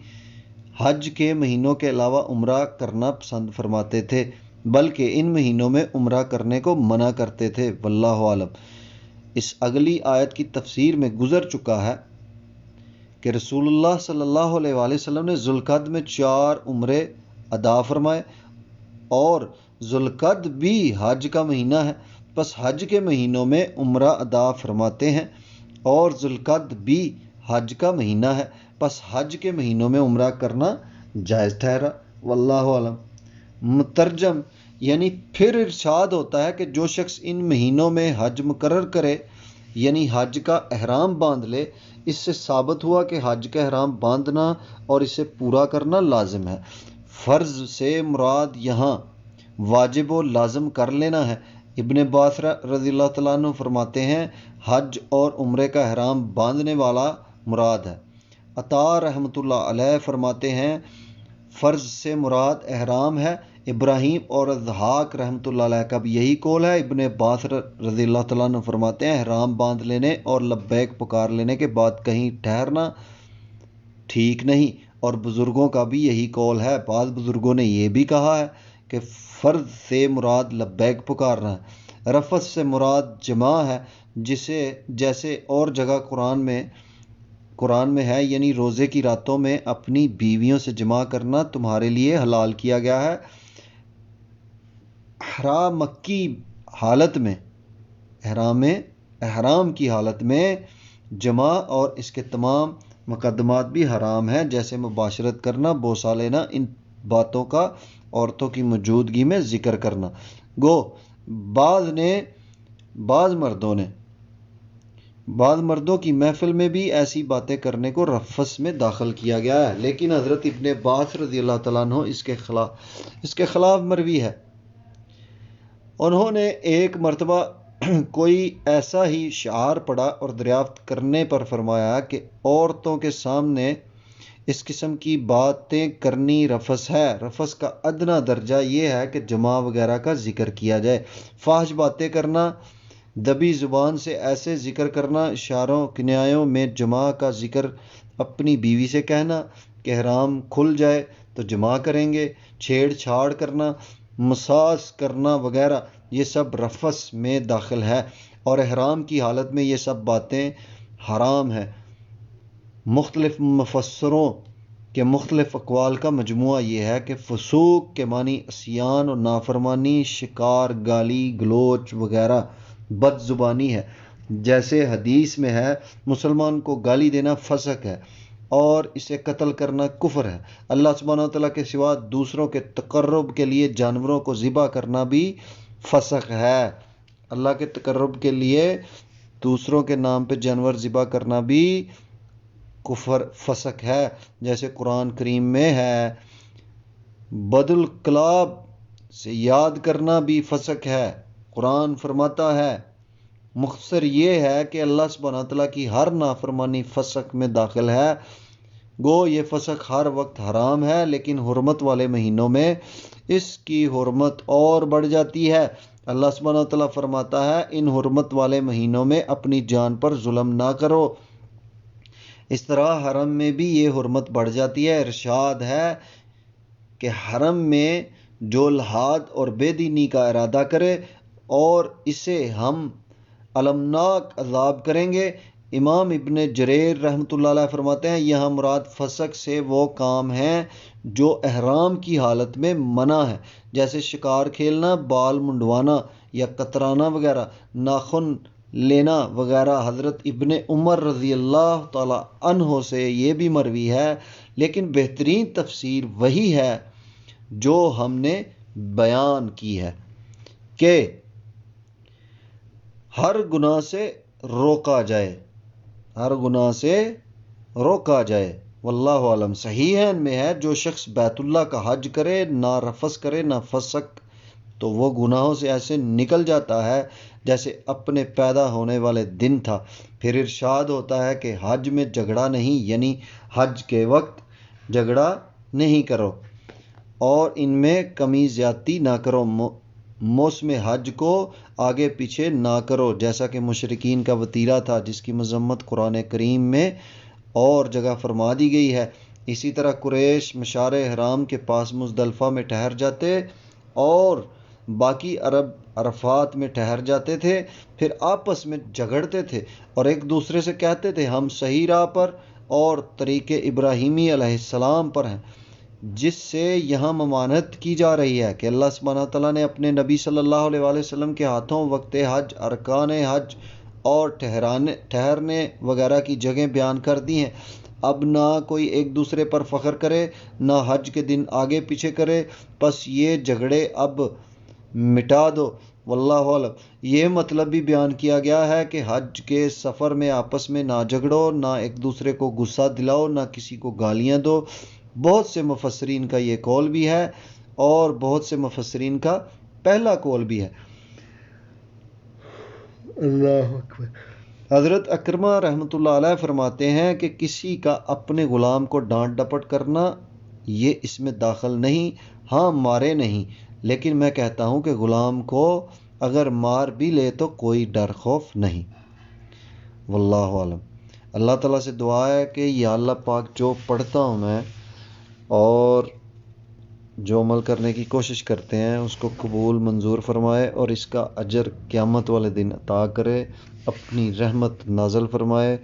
حج کے مہینوں کے علاوہ عمرہ کرنا پسند فرماتے تھے، بلکہ ان مہینوں میں عمرہ کرنے کو منع کرتے تھے، واللہ عالم۔ اس اگلی آیت کی تفسیر میں گزر چکا ہے کہ رسول اللہ صلی اللہ علیہ وآلہ وسلم نے ذوالقعدہ میں 4 عمرے ادا فرمائے، اور ذوالقعدہ بھی حج کا مہینہ ہے، پس حج کے مہینوں میں عمرہ ادا فرماتے ہیں، اور ذوالقعدہ بھی حج کا مہینہ ہے، پس حج کے مہینوں میں عمرہ کرنا جائز ٹھہرا، واللہ عالم۔ مترجم یعنی پھر ارشاد ہوتا ہے کہ جو شخص ان مہینوں میں حج مقرر کرے، یعنی حج کا احرام باندھ لے، اس سے ثابت ہوا کہ حج کا احرام باندھنا اور اسے پورا کرنا لازم ہے۔ فرض سے مراد یہاں واجب و لازم کر لینا ہے۔ ابن عباس رضی اللہ تعالیٰ عنہ فرماتے ہیں حج اور عمرے کا احرام باندھنے والا مراد ہے۔ عطا رحمۃ اللہ علیہ فرماتے ہیں فرض سے مراد احرام ہے۔ ابراہیم اور اضحاق رحمۃ اللہ علیہ کا بھی یہی قول ہے۔ ابن عباس رضی اللہ تعالیٰ عنہ فرماتے ہیں احرام باندھ لینے اور لبیک پکار لینے کے بعد کہیں ٹھہرنا ٹھیک نہیں، اور بزرگوں کا بھی یہی قول ہے۔ بعض بزرگوں نے یہ بھی کہا ہے کہ فرض سے مراد لبیک پکارنا ہے، رفث سے مراد جماع ہے، جیسے اور جگہ قرآن میں ہے، یعنی روزے کی راتوں میں اپنی بیویوں سے جماع کرنا تمہارے لیے حلال کیا گیا ہے۔ احرام کی حالت میں جماع اور اس کے تمام مقدمات بھی حرام ہیں، جیسے مباشرت کرنا، بوسہ لینا، ان باتوں کا عورتوں کی موجودگی میں ذکر کرنا۔ گو بعض نے بعض مردوں کی محفل میں بھی ایسی باتیں کرنے کو رفث میں داخل کیا گیا ہے، لیکن حضرت ابن عباس رضی اللہ تعالیٰ عنہ اس کے خلاف مروی ہے۔ انہوں نے ایک مرتبہ کوئی ایسا ہی شعار پڑھا اور دریافت کرنے پر فرمایا کہ عورتوں کے سامنے اس قسم کی باتیں کرنی رفث ہے۔ رفث کا ادنا درجہ یہ ہے کہ جماع وغیرہ کا ذکر کیا جائے۔ فاحش باتیں کرنا، دبی زبان سے ایسے ذکر کرنا، اشاروں کنایوں میں جماع کا ذکر، اپنی بیوی سے کہنا کہ احرام کھل جائے تو جماع کریں گے، چھیڑ چھاڑ کرنا، مساس کرنا وغیرہ، یہ سب رفث میں داخل ہے، اور احرام کی حالت میں یہ سب باتیں حرام ہیں۔ مختلف مفسروں کے مختلف اقوال کا مجموعہ یہ ہے کہ فسوق کے معنی عصیان اور نافرمانی، شکار، گالی گلوچ وغیرہ بد زبانی ہے۔ جیسے حدیث میں ہے، مسلمان کو گالی دینا فسق ہے اور اسے قتل کرنا کفر ہے۔ اللہ سبحانہ وتعالیٰ کے سوا دوسروں کے تقرب کے لیے جانوروں کو ذبح کرنا بھی فسق ہے۔ اللہ کے تقرب کے لیے دوسروں کے نام پہ جانور ذبح کرنا بھی کفر فسق ہے، جیسے قرآن کریم میں ہے۔ بد الکلاب سے یاد کرنا بھی فسق ہے۔ قرآن فرماتا ہے، مختصر یہ ہے کہ اللہ سبحانہ تعالیٰ کی ہر نافرمانی فسق میں داخل ہے۔ گو یہ فسق ہر وقت حرام ہے، لیکن حرمت والے مہینوں میں اس کی حرمت اور بڑھ جاتی ہے۔ اللہ سبحانہ تعالیٰ فرماتا ہے، ان حرمت والے مہینوں میں اپنی جان پر ظلم نہ کرو۔ اس طرح حرم میں بھی یہ حرمت بڑھ جاتی ہے۔ ارشاد ہے کہ حرم میں جو لحاد اور بے دینی کا ارادہ کرے اور اسے ہم المناک عذاب کریں گے۔ امام ابن جریر رحمۃ اللہ علیہ فرماتے ہیں، یہاں مراد فسق سے وہ کام ہیں جو احرام کی حالت میں منع ہے، جیسے شکار کھیلنا، بال منڈوانا یا کترانا وغیرہ، ناخن لینا وغیرہ۔ حضرت ابن عمر رضی اللہ تعالی عنہ سے یہ بھی مروی ہے، لیکن بہترین تفسیر وہی ہے جو ہم نے بیان کی ہے کہ ہر گناہ سے روکا جائے۔ واللہ عالم۔ صحیح ہے، ان میں ہے، جو شخص بیت اللہ کا حج کرے، نہ رفث کرے نہ فسق، تو وہ گناہوں سے ایسے نکل جاتا ہے جیسے اپنے پیدا ہونے والے دن تھا۔ پھر ارشاد ہوتا ہے کہ حج میں جھگڑا نہیں، یعنی حج کے وقت جھگڑا نہیں کرو اور ان میں کمی زیادتی نہ کرو۔ موسم حج کو آگے پیچھے نہ کرو، جیسا کہ مشرکین کا وتیرہ تھا، جس کی مذمت قرآن کریم میں اور جگہ فرما دی گئی ہے۔ اسی طرح قریش مشعر حرام کے پاس مزدلفہ میں ٹھہر جاتے اور باقی عرب عرفات میں ٹھہر جاتے تھے، پھر آپس میں جھگڑتے تھے اور ایک دوسرے سے کہتے تھے، ہم صحیح راہ پر اور طریق ابراہیمی علیہ السلام پر ہیں، جس سے یہاں ممانعت کی جا رہی ہے کہ اللہ سبحانہ تعالیٰ نے اپنے نبی صلی اللہ علیہ وآلہ وسلم کے ہاتھوں وقت حج، ارکان حج اور ٹھہرنے وغیرہ کی جگہیں بیان کر دی ہیں۔ اب نہ کوئی ایک دوسرے پر فخر کرے، نہ حج کے دن آگے پیچھے کرے، بس یہ جھگڑے اب مٹا دو۔ واللہ اعلم۔ یہ مطلب بھی بیان کیا گیا ہے کہ حج کے سفر میں آپس میں نہ جھگڑو، نہ ایک دوسرے کو غصہ دلاؤ، نہ کسی کو گالیاں دو۔ بہت سے مفسرین کا یہ قول بھی ہے اور بہت سے مفسرین کا پہلا قول بھی ہے۔ اللہ اکبر۔ حضرت اکرمہ رحمۃ اللہ علیہ فرماتے ہیں کہ کسی کا اپنے غلام کو ڈانٹ ڈپٹ کرنا یہ اس میں داخل نہیں۔ ہاں، مارے نہیں، لیکن میں کہتا ہوں کہ غلام کو اگر مار بھی لے تو کوئی ڈر خوف نہیں۔ واللہ عالم۔ اللہ تعالیٰ سے دعا ہے کہ یا اللہ پاک جو پڑھتا ہوں میں اور جو عمل کرنے کی کوشش کرتے ہیں اس کو قبول منظور فرمائے اور اس کا اجر قیامت والے دن عطا کرے، اپنی رحمت نازل فرمائے۔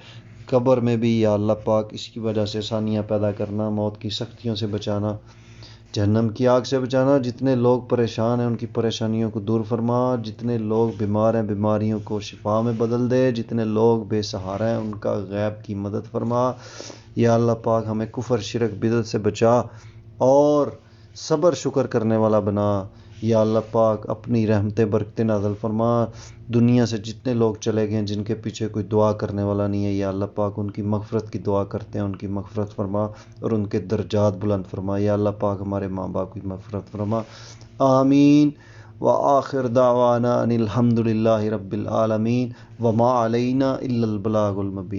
قبر میں بھی یا اللہ پاک اس کی وجہ سے آسانیاں پیدا کرنا، موت کی سختیوں سے بچانا، جہنم کی آگ سے بچانا۔ جتنے لوگ پریشان ہیں ان کی پریشانیوں کو دور فرما، جتنے لوگ بیمار ہیں بیماریوں کو شفا میں بدل دے، جتنے لوگ بے سہارا ہیں ان کا غیب کی مدد فرما۔ یا اللہ پاک ہمیں کفر، شرک، بدعت سے بچا اور صبر شکر کرنے والا بنا۔ یا اللہ پاک اپنی رحمتیں برکتیں نازل فرما، دنیا سے جتنے لوگ چلے گئے ہیں جن کے پیچھے کوئی دعا کرنے والا نہیں ہے، یا اللہ پاک ان کی مغفرت کی دعا کرتے ہیں، ان کی مغفرت فرما اور ان کے درجات بلند فرما، یا اللہ پاک ہمارے ماں باپ کی مغفرت فرما، آمین۔ وآخر دعوانا ان الحمد للہ رب العالمین وما علینا الا البلاغ المبین۔